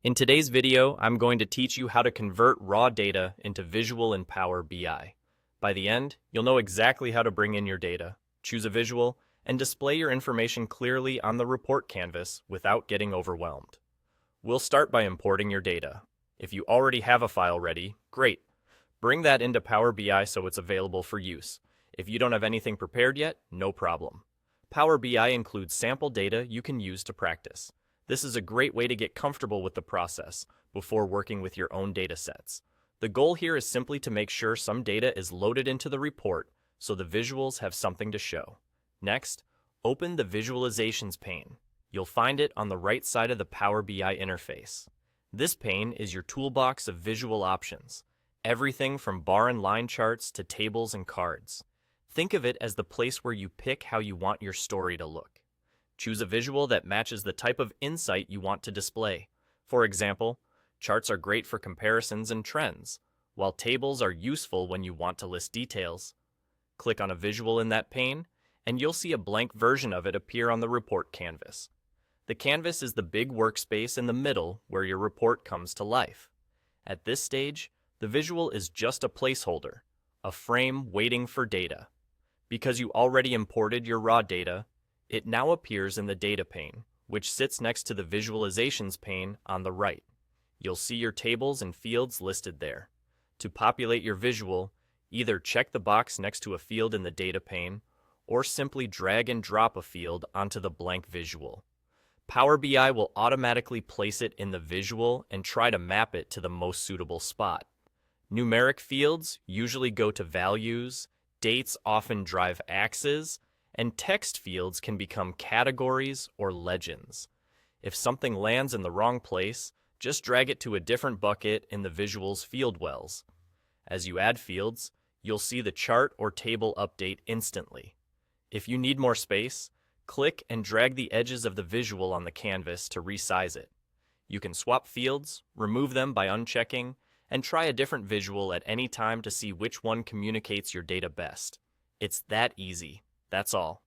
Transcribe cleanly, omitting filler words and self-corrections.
In today's video, I'm going to teach you how to convert raw data into visual in Power BI. By the end, you'll know exactly how to bring in your data, choose a visual, and display your information clearly on the report canvas without getting overwhelmed. We'll start by importing your data. If you already have a file ready, great. Bring that into Power BI so it's available for use. If you don't have anything prepared yet, no problem. Power BI includes sample data you can use to practice. This is a great way to get comfortable with the process before working with your own datasets. The goal here is simply to make sure some data is loaded into the report so the visuals have something to show. Next, open the Visualizations pane. You'll find it on the right side of the Power BI interface. This pane is your toolbox of visual options, everything from bar and line charts to tables and cards. Think of it as the place where you pick how you want your story to look. Choose a visual that matches the type of insight you want to display. For example, charts are great for comparisons and trends, while tables are useful when you want to list details. Click on a visual in that pane, and you'll see a blank version of it appear on the report canvas. The canvas is the big workspace in the middle where your report comes to life. At this stage, the visual is just a placeholder, a frame waiting for data. Because you already imported your raw data, it now appears in the Data pane, which sits next to the Visualizations pane on the right. You'll see your tables and fields listed there. To populate your visual, either check the box next to a field in the Data pane, or simply drag and drop a field onto the blank visual. Power BI will automatically place it in the visual and try to map it to the most suitable spot. Numeric fields usually go to values, dates often drive axes, and text fields can become categories or legends. If something lands in the wrong place, just drag it to a different bucket in the visual's field wells. As you add fields, you'll see the chart or table update instantly. If you need more space, click and drag the edges of the visual on the canvas to resize it. You can swap fields, remove them by unchecking, and try a different visual at any time to see which one communicates your data best. It's that easy. That's all.